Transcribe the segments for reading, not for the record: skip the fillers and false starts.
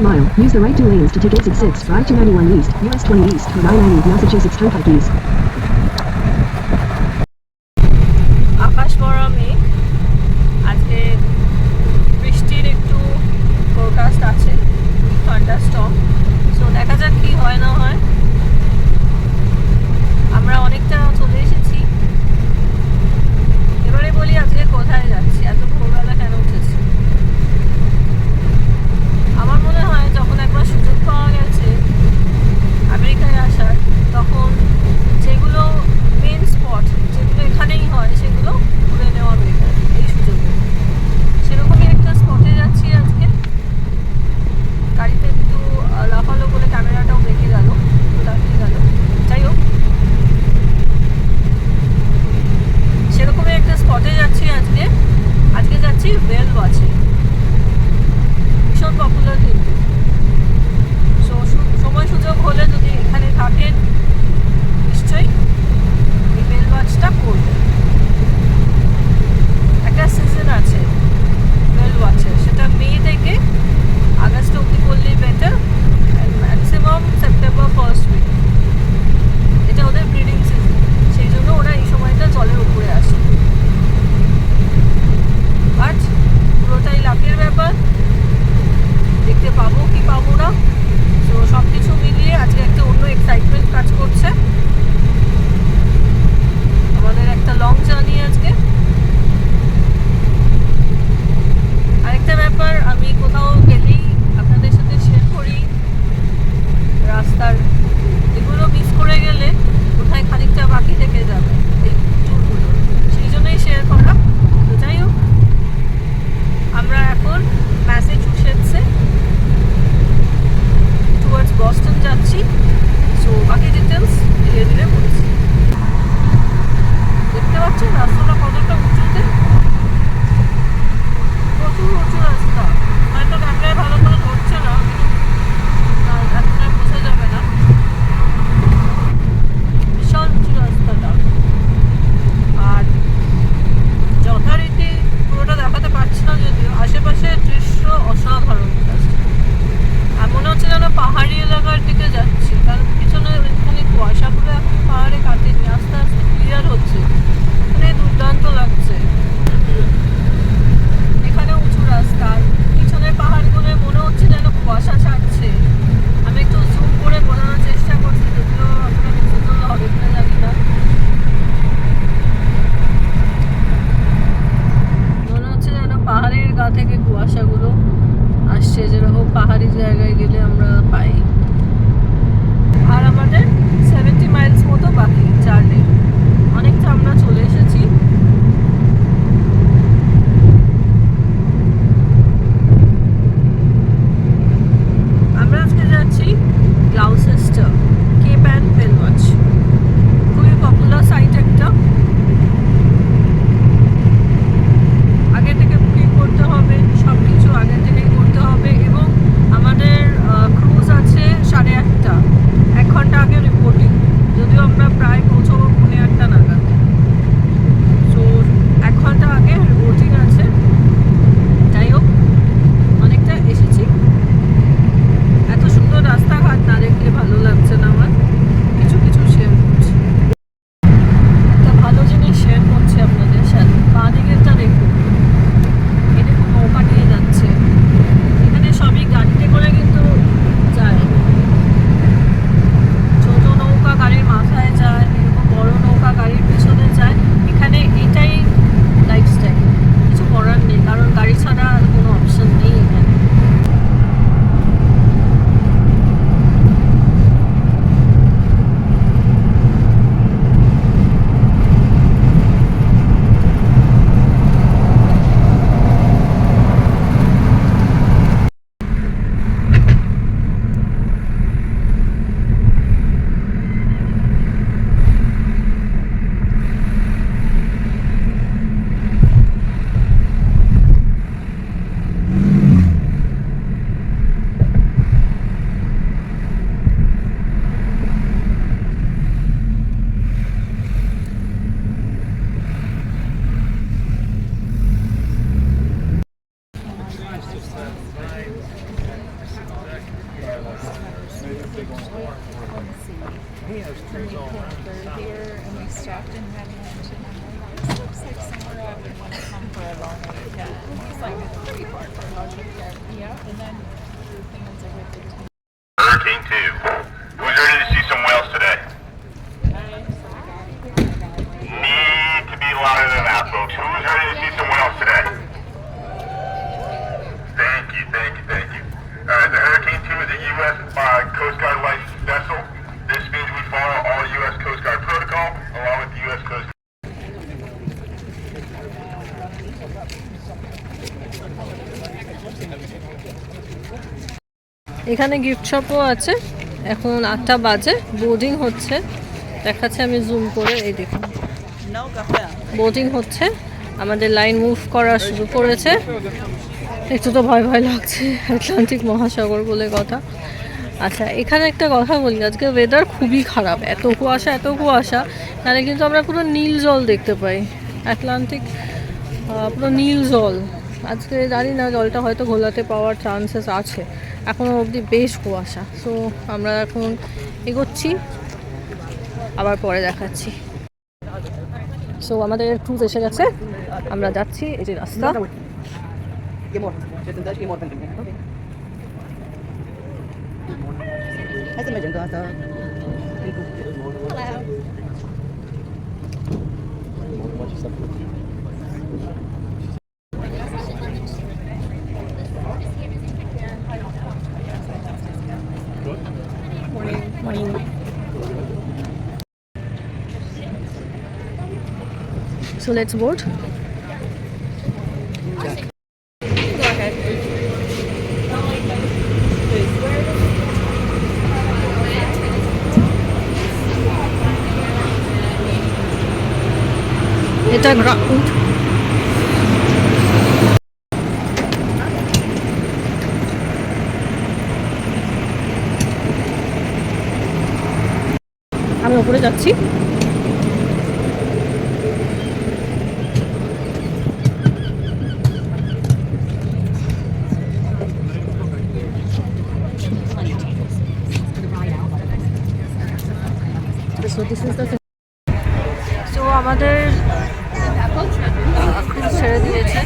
1 mile. Use the right 2 lanes to take exit 6, right 291 east, US 20 east, for 990 Massachusetts Turnpike East. আকাশ ভরা মেঘ, আজকে বৃষ্টির একটু forecast আছে, থান্ডারস্টর্ম। সো দেখা যাক কি হয় না হয়। আমরা অনেকটা চলে এসেছি। এবারে বলি আজকে কোথায় যাচ্ছি, এত ভোরবেলা কেন উঠেছি। আমার মনে হয় যখন একবার সুযোগ পাওয়া গেছে আমেরিকায় আসার, তখন যেগুলো মেন স্পট, যেগুলো এখানেই হয়, সেগুলো ঘুরে নেওয়া বেটার এই সুযোগে। সেরকমই একটা স্পটে যাচ্ছি আজকে। গাড়িতে একটু লাফালো বলে ক্যামেরাটাও বেঁকে গেল, লাফিয়ে গেল। যাই হোক, সেরকমই একটা স্পটে যাচ্ছি আজকে। আজকে যাচ্ছি ওয়েল ওয়াচে, ভীষণ পপুলার কিন্তু। সময় সুযোগ হলে যদি এখানে থাকেন, নিশ্চয়ই এই ওয়েল ওয়াচটা করবেন। একটা সিজন আছে ওয়েল ওয়াচের, সেটা মে থেকে আগস্ট অবধি করলেই better, maximum September first week. এটা ওদের ব্রিডিং সিজন, সেই জন্য ওরা এই সময়টা জলের উপরে আসে। বাট পুরোটাই লাভের ব্যাপার, দেখতে পাবো কি পাবো না। তো সব কিছু মিলিয়ে আজকে একটা অন্য এক্সাইটমেন্ট কাজ করছে। আমাদের একটা লং জার্নি আজকে। আরেকটা ব্যাপার, আমি কোথাও গেলেই আপনাদের সাথে শেয়ার করি রাস্তার, এগুলো মিস করে গেলে কোথায় খানিকটা বাকি থেকে যাবে এই ট্যুরগুলো, সেই জন্যই শেয়ার করা। তো যাই হোক, আমরা এখন ম্যাসাচুসেটসে টুয়ার্ডস বস্টন যাচ্ছি। সো বাকি ডিটেলস ধীরে ধীরে বলছি। দেখতে পাচ্ছেন রাস্তাটা কতটা উঁচুতে, প্রচুর উঁচু রাস্তা। হয়তো ক্যামেরায় ভালো করে ধরছে না, এখন আর বোঝা যাবে না। বিশাল উঁচু রাস্তাটা, আর যথারীতি পুরোটা দেখাতে পারছি না যদিও। আশেপাশে দৃশ্য অসাধারণ, আর মনে হচ্ছে যেন পাহাড়ি এলাকার দিকে যাচ্ছি, কারণ পিছনে ওইখানে কুয়াশাগুলো এখন পাহাড়ে কাটেনি, আস্তে আস্তে ক্লিয়ার হচ্ছে, মানে দুর্দান্ত লাগছে। এখানে উঁচু রাস্তা, পিছনের পাহাড়গুলো মনে হচ্ছে যেন কুয়াশা ছাড়ছে। আমি একটু জুম করে বোঝানোর চেষ্টা করছি, যেগুলো আপনারা ভিজিবল হবে কিনা জানি না। folks. Who's ready to see some whales today? Thank you, thank you, thank you. The Hurricane 2 is a U.S. Coast Guard licensed vessel. This means we follow all U.S. Coast Guard protocol, along with the U.S. Coast Guard. এখানে gift শপও আছে। এখন 8টা বাজে, boarding হচ্ছে, দেখাচ্ছে আমি zoom করে। এই দেখুন বোর্ডিং হচ্ছে, আমাদের লাইন মুভ করা শুরু করেছে। একটু তো ভয় ভয় লাগছে, আটলান্টিক মহাসাগর বলে কথা। আচ্ছা, এখানে একটা কথা বলি, আজকে ওয়েদার খুবই খারাপ, এত কুয়াশা, তাহলে কিন্তু আমরা পুরো নীল জল দেখতে পাই, আটলান্টিক পুরো নীল জল। আজকে জানি না জলটা হয়তো ঘোলাতে পাওয়ার চান্সেস আছে, এখনও অবধি বেশ কুয়াশা। সো আমরা এখন এগোচ্ছি, আবার পরে দেখাচ্ছি। সো আমাদের ক্রুজ এসে গেছে, আমরা যাচ্ছি, এই যে রাস্তা। Morning. So let's board. Go ahead. এটা গ্রাউন্ড। আমি উপরে যাচ্ছি। সো আমাদের ছেড়ে দিয়েছে,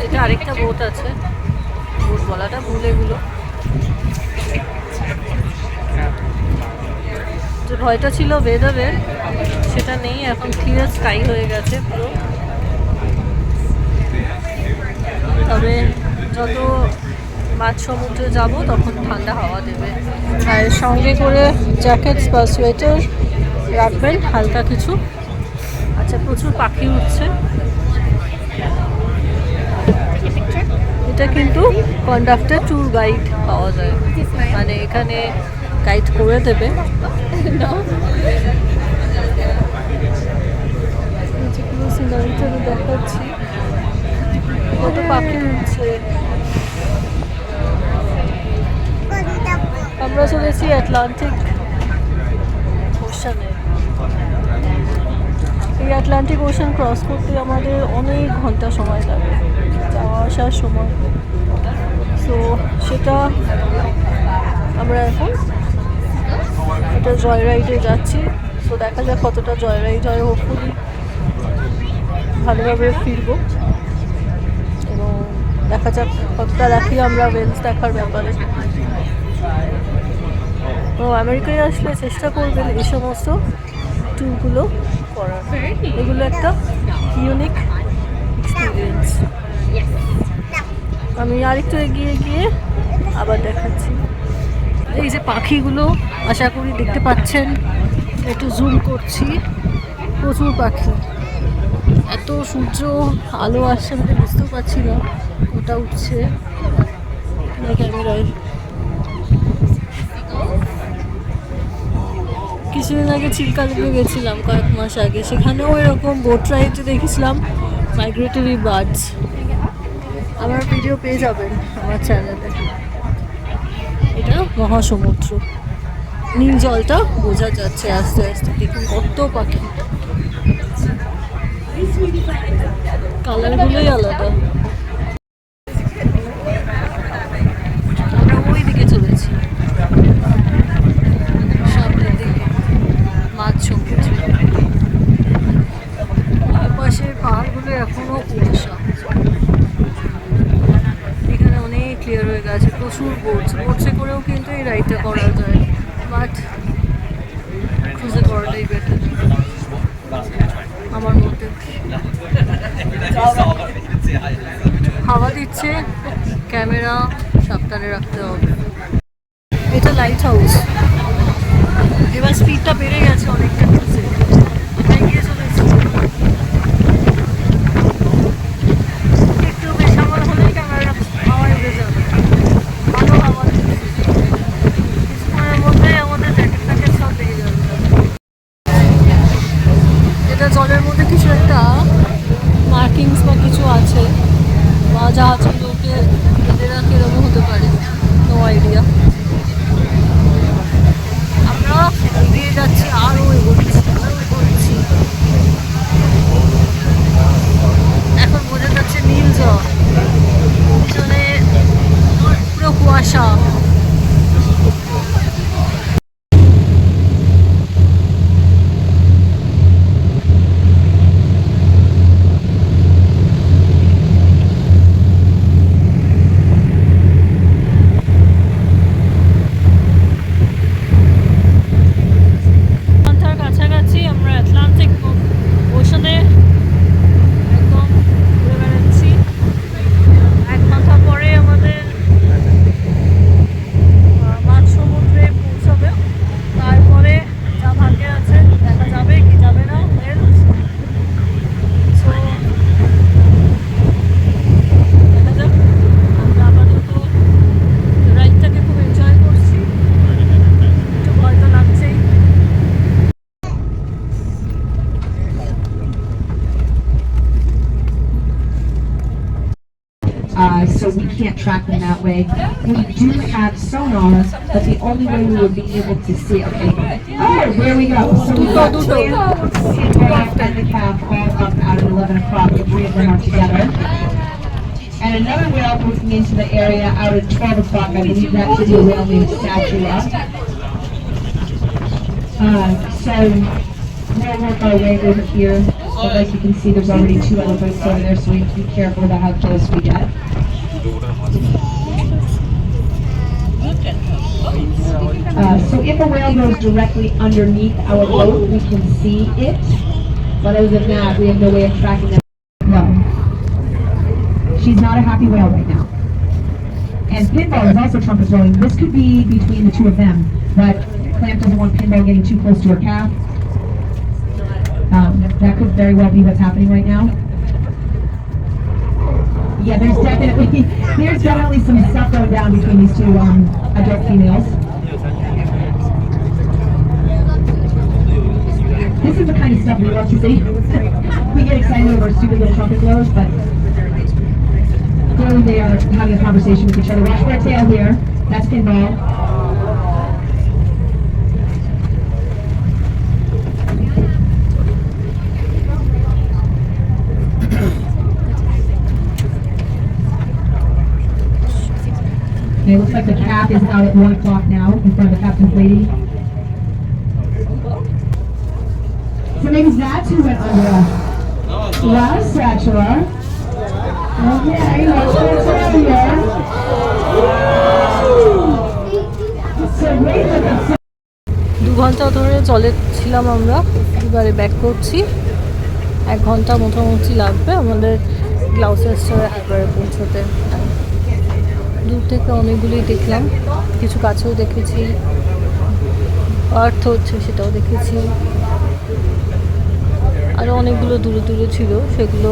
এটা আরেকটা বোট আছে, বোট বলাটা ভুল, এগুলো যে ভয়টা ছিল ওয়েদারের সেটা নেই, এখন ক্লিয়ার স্কাই হয়ে গেছে পুরো। তবে যত মাঝ সমুদ্রে যাব তখন ঠান্ডা হাওয়া দেবে, আর সঙ্গে করে জ্যাকেটস বা সোয়েটার রাখবেন হালকা কিছু। আচ্ছা, প্রচুর পাখি উঠছে। এটা কিন্তু কন্ডাক্টর ট্যুর গাইড পাওয়া যায়, মানে এখানে গাইড করে দেবে। সিনারিটা দেখাচ্ছি, কত পাখি উঠছে। আমরা চলেছি আটলান্টিক ওশানে। এই আটলান্টিক ওশান ক্রস করতে আমাদের অনেক ঘন্টা সময় লাগে, যাওয়া আসার সময়। সো সেটা আমরা এখন এটা জয় রাইডে যাচ্ছি। সো দেখা যাক কতটা জয় রাইড হয়, হোপফুলি ভালোভাবে ফিরবো, এবং দেখা যাক কতটা রাখি আমরা ওয়েলস দেখার ব্যাপারে। তো আমেরিকায় আসলে চেষ্টা করবেন এই সমস্ত ট্যুরগুলো করার, এগুলো একটা ইউনিক এক্সপিরিয়েন্স। আমি আরেকটু এগিয়ে গিয়ে আবার দেখাচ্ছি। এই যে পাখিগুলো আশা করি দেখতে পাচ্ছেন, একটু জুম করছি, প্রচুর পাখি। এত সূর্য আলো আসছে আমি বুঝতেও পারছি না ওটা উঠছে ক্যামেরায়। কিছুদিন আগে চিলকালেপে গেছিলাম কয়েক মাস আগে, সেখানেও এরকম বোট রাইডে দেখেছিলাম মাইগ্রেটরি বার্ডস। আমার ভিডিও পেয়ে যাবেন আমার চ্যানেলে। এটা মহাসমুদ্র, নীল জলটা বোঝা যাচ্ছে আস্তে আস্তে, দেখুন কত পাখি, কালারগুলোই আলাদা। আমরা ওই দিকে চলেছি, সামনের দিকে মাঝ সমুদ্রে। পাশের পাহাড়গুলো এখনো কুয়াশা, এখানে অনেক ক্লিয়ার হয়ে গেছে, প্রচুর বোটসে করেও কিন্তু এই রাইডটা করা যায়, বাট ক্রুজে করাটাই বেটার। আমার মতে হাওয়া দিচ্ছে, ক্যামেরা সাবধানে রাখতে হবে। এটা লাইট হাউস। এবার স্পিডটা বেড়ে গেছে অনেকটা, নিচে এগিয়ে চলেছি। একটু বেশি হাওয়া হলেই ক্যামেরা হাওয়ায় উড়ে যাবে। ভালো হাওয়া দিচ্ছে, কিছুক্ষণের মধ্যেই আমাদের জ্যাকেট প্যাকেট সব লেগে যাবে। এটা জলের মধ্যে কিছু একটা মার্কিংস বা কিছু আছে, বা জাহাজগুলোকে বেঁধে রাখে, এরকম হতে পারে, নো আইডিয়া। আমরা এগিয়ে যাচ্ছি, আরও এগোচ্ছি, এখন বোঝা যাচ্ছে নীল জল, পিছনে পুরো কুয়াশা। কাছাকাছি আমরা আটলান্টিক ওশনে একদম ঘুরে বেড়াচ্ছি। 1 ঘন্টা পরে আমাদের মাঝ সমুদ্রে পৌঁছাবে। তারপরে যা ভাগ্যে আছে দেখা যাবে কি যাবে না। সো দেখা যাক। আমরা আপাতত রাইডটাকে খুব এনজয় করছি, একটু ভয় তো লাগছেই। So we can't track them that way. We do have sonar, but the only way we would be able to see. Okay. Oh, there we go. So we've got twin and the calf all up out at 11 o'clock. The 3 of them are together. And another whale moving into the area out at 12 o'clock. I believe that to be a whale named Satura. So we'll work our way over here. So as you can see, there's already 2 other boats over there, so we have to be careful about how close we get. So if a whale goes directly underneath our boat, we can see it. But other than that, we have no way of tracking them. No. She's not a happy whale right now. And Pinball is also trumpet blowing. This could be between the 2 of them, but Clamp doesn't want Pinball getting too close to her calf. That could very well be what's happening right now. Yeah, there's definitely some stuff going down between these 2 adult females. This is the kind of stuff we love to see. We get excited over stupid little trumpet blows, but clearly they are having a conversation with each other. Watch for a tail here. That's Pinball. Okay, it looks like the calf is out at 1 o'clock now in front of the captain's lady. So maybe that's who went under us. Well, Satura. Okay, let's go here. So wait a minute. 2 ঘন্টা ধরে জলে ছিলাম আমরা, এবারে back করছি। 1 ঘন্টা মোটামুটি লাগবে আমাদের গ্লাউসেস্টার হারবারে পৌঁছতে। দূর থেকে অনেকগুলোই দেখলাম, কিছু কাছেও দেখেছি, আর্থ হচ্ছে সেটাও দেখেছি, আরও অনেকগুলো দূরে দূরে ছিল, সেগুলো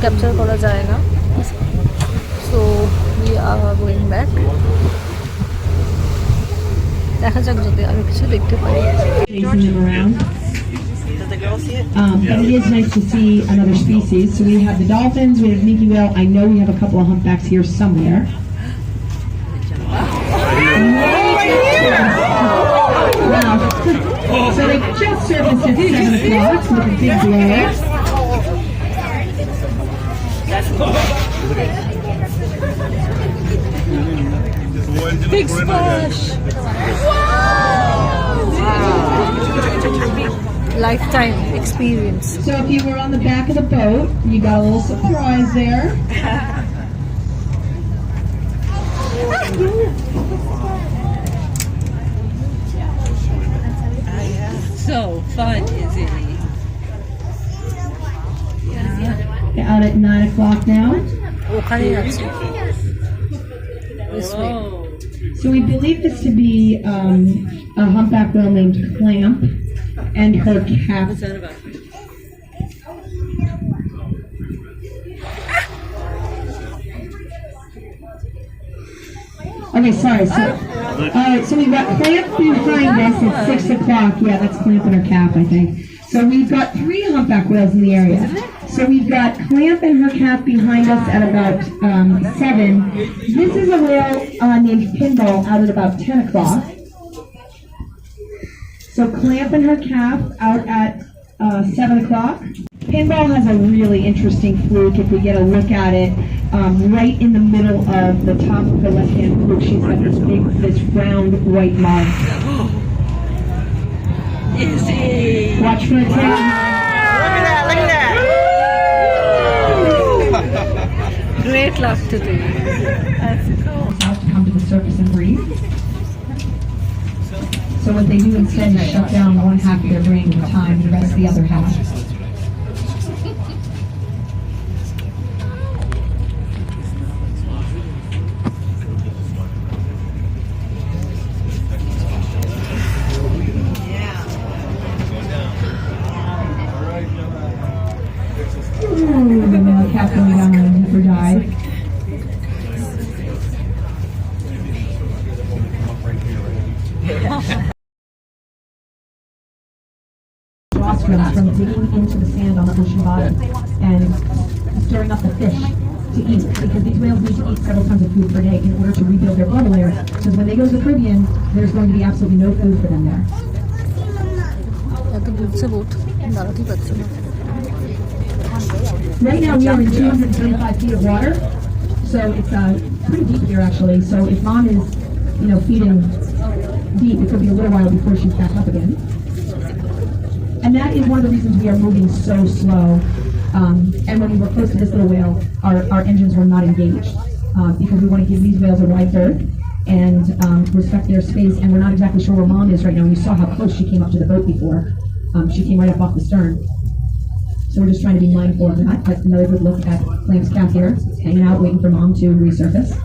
ক্যাপচার করা যায় না। So we are going back. দেখা যাক যদি আরও কিছু দেখতে পাই। But it is nice to see another species. So we have the dolphins, we have minke whale. I know we have a couple of humpbacks here somewhere. Wow. So they just surfaced at 7 o'clock with a big blow. Big splash! Lifetime experience. So if you were on the back of the boat, you got a little surprise there. So fun, isn't it? out at 9 o'clock now. ওখানেই আছে This way. So we believe this to be a humpback whale named Clamp and her calf. Okay, sorry. So we've got Clamp behind us at 6 o'clock. Yeah, that's Clamp and her calf, I think. So we've got 3 humpback whales in the area. So we've got Clamp and her calf behind us at about 7. This is a whale named Pinball out at about 10 o'clock. So Clamp and her calf out at 7 o'clock. Pinball has a really interesting fluke if we get a look at it. Right in the middle of the top of her left-hand fluke, she's got this round white mark. Easy. Watch for it. Look at that. Great luck today. That's cool. Out to come to the surface and breathe. So what they do instead is shut down one half of their brain at a time, and rest the other half. The cat going down on a deeper dive. Rostrum from digging into the sand on the ocean bottom and stirring up the fish to eat, because these whales need to eat several tons of food per day in order to rebuild their blood layer, because when they go to the Caribbean, there's going to be absolutely no food for them there. Right now we are in 235 feet of water, so it's pretty deep here actually. So if mom is, feeding deep, it could be a little while before she's back up again. And that is one of the reasons we are moving so slow. And when we were close to this little whale, our engines were not engaged because we want to give these whales a wide berth and respect their space. And we're not exactly sure where mom is right now. And you saw how close she came up to the boat before. She came right up off the stern. So we're just trying to be mindful of that. But another good look at Clamp's calf here, hanging out, waiting for mom to resurface.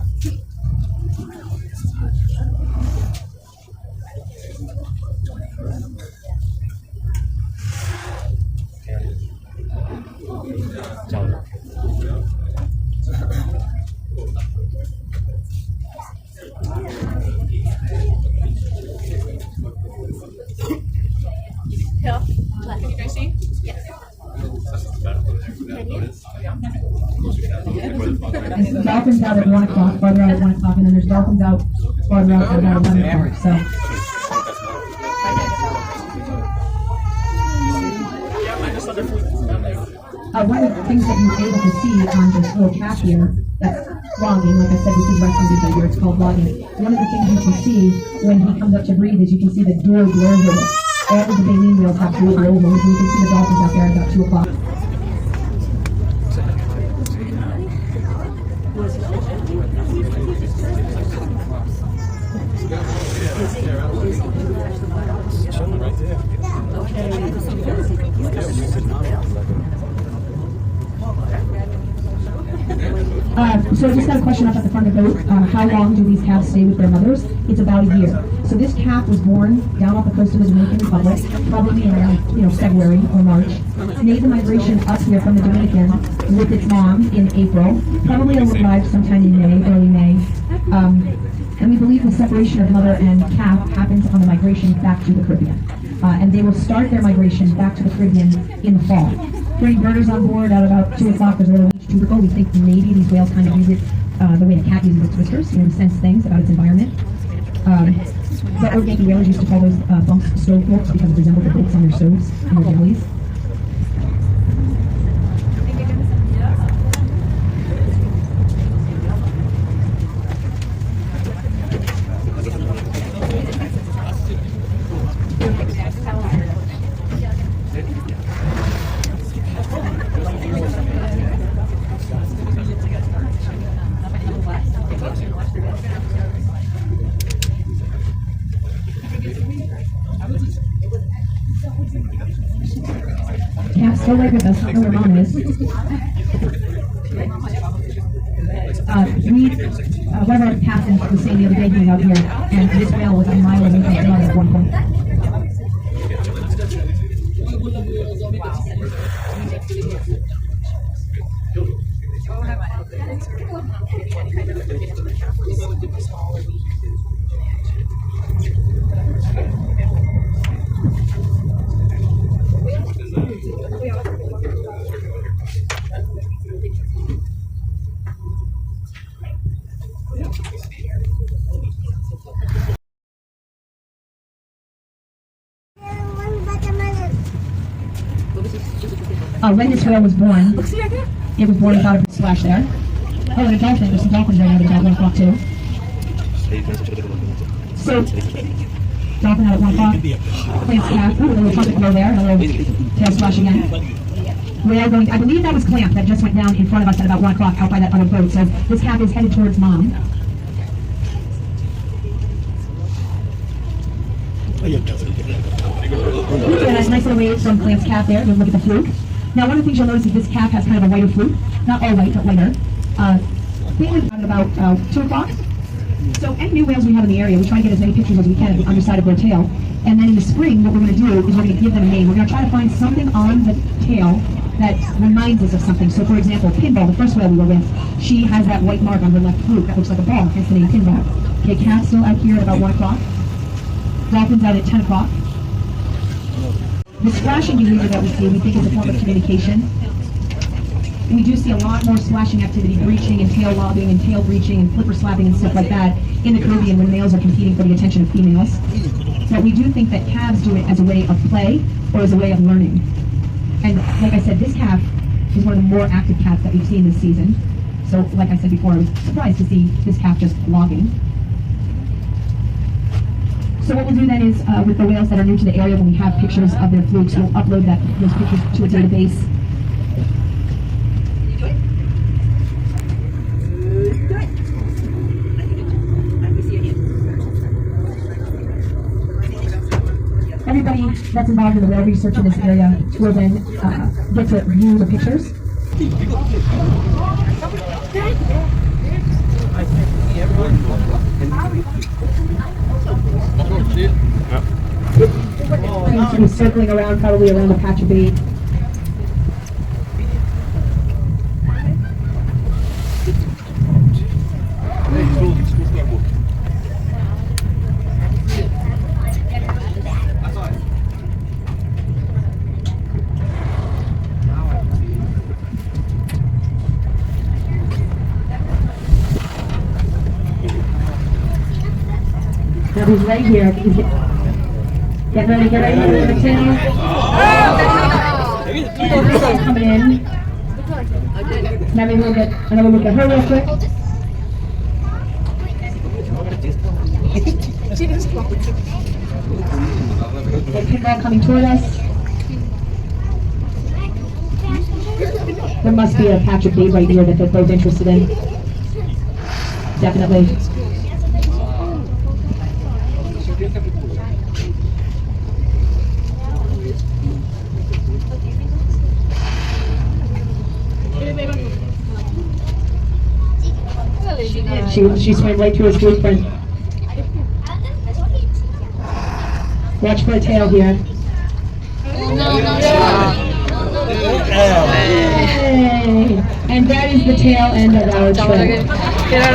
There's dolphins out at 1 o'clock, farther out at 1 o'clock, and then there's dolphins out farther out at about 11 o'clock. So. One of the things that you're able to see on this little calf here, that's vlogging, like I said, this is resting behavior, it's called vlogging. One of the things you can see when he comes up to breathe is you can see the dual blowhole. All of the baleen whales have dual blowholes, and you can see the dolphins out there at about 2 o'clock. So I just got a question up at the front of the boat. How long do these calves stay with their mothers? It's about a year. So this calf was born down off the coast of the Dominican Republic, probably in February or March. Made the migration up here from the Dominican with its mom in April. Probably arrived sometime in May, early May. And we believe the separation of mother and calf happens on the migration back to the Caribbean. And they will start their migration back to the Caribbean in the fall. Bring birders on board at about 2 o'clock. There's a little tubercle. We think maybe these whales kind of use it the way a cat uses its whiskers, to sense things about its environment. But Yankee whalers used to call those bumps stove forks because it resembled the bolts on their stoves and their jellies. Go right with us. I know where Mom is. One of our captains was saying the other day being out here, and this whale was a mile away from the mother at one point. When this whale was born, it was born without a splash there. Oh, and a dolphin. There's some dolphins right now at 1 o'clock too. So, dolphin out at 1 o'clock. Plants calf. Ooh, a little trumpet blow there. A little tail splash again. Whale going. I believe that was Clamp that just went down in front of us at about 1 o'clock out by that other boat. So this calf is headed towards Mom. And a nice little wave from Clamp's calf there. Look at the fluke. Now, one of the things you'll notice is this calf has kind of a whiter fluke. Not all white, but whiter. I think we've got about 2 o'clock. So any new whales we have in the area, we try to get as many pictures as we can of the underside of their tail. And then in the spring, what we're going to do is we're going to give them a name. We're going to try to find something on the tail that reminds us of something. So, for example, Pinball, the first whale we were with, she has that white mark on her left fluke that looks like a ball, hence the name Pinball. Okay, calf still out here at about 1 o'clock. Dolphins out at 10 o'clock. The splashing behavior that we see, we think is a form of communication. We do see a lot more splashing activity, breaching and tail lobbing and tail breaching and flipper slapping and stuff like that in the Caribbean when males are competing for the attention of females. But we do think that calves do it as a way of play or as a way of learning. And like I said, this calf is one of the more active calves that we've seen this season. So like I said before, I was surprised to see this calf just logging. So what we'll do then is, with the whales that are new to the area, when we have pictures of their flukes, we'll upload those pictures to a database. Everybody that's involved in the whale research in this area will then get to view the pictures. Seems to be circling around, probably around a patch of bait. Now he's right here. He's get ready, get ready. The tail. Coming in. Now maybe we'll get another look at her real quick. The pinball coming toward us. There must be a patch of bait right here that they're both interested in. Definitely. She swam right through his blueprint. Watch for a tail here. Hey. And that is the tail end of our trip. We're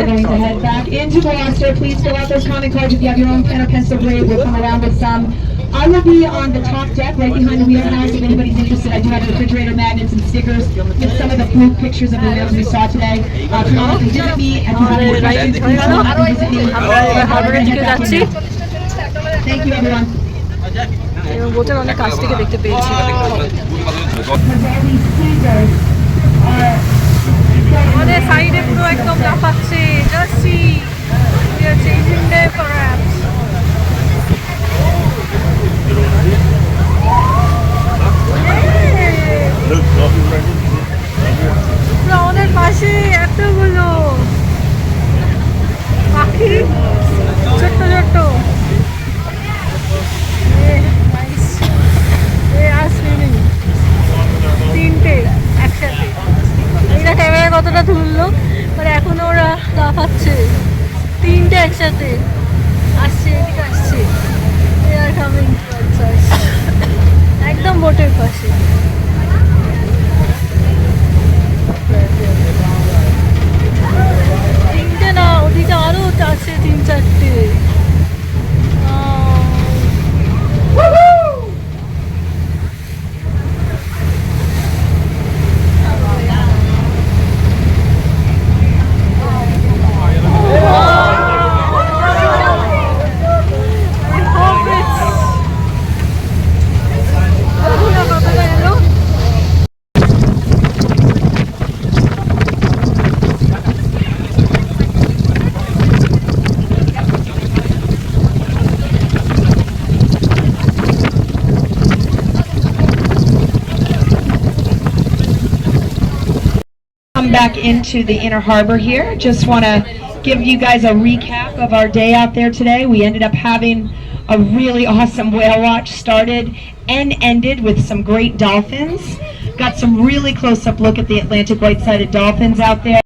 going to head back into Gloucester. Please fill out those comment cards if you have your own pen or pencil. Great. We'll come around with some. I will be on the top deck right behind the wheelhouse if anybody's interested. I do have refrigerator magnets and stickers with some of the fluke pictures of the whales we saw today. Come on, visit me and if you have any questions, please come up and visit me. Thank you, everyone. বোটের অনেক কাছ থেকে দেখতে পেয়েছি আমাদের সাইডে পুরো একদম লাফাচ্ছে just see we are chasing them perhaps আমাদের পাশে এতগুলো পাখি ছোট্ট ছোট্ট লাফাচ্ছে তিনটে একসাথে আসছে এদিকে আসছে they are coming towards us একদম বোটের পাশে তিনটে না ওদিকে আরো আছে তিন চারটে Back into the inner harbor here. Just want to give you guys a recap of our day out there today. We ended up having a really awesome whale watch, started and ended with some great dolphins. Got some really close-up look at the Atlantic white-sided dolphins out there.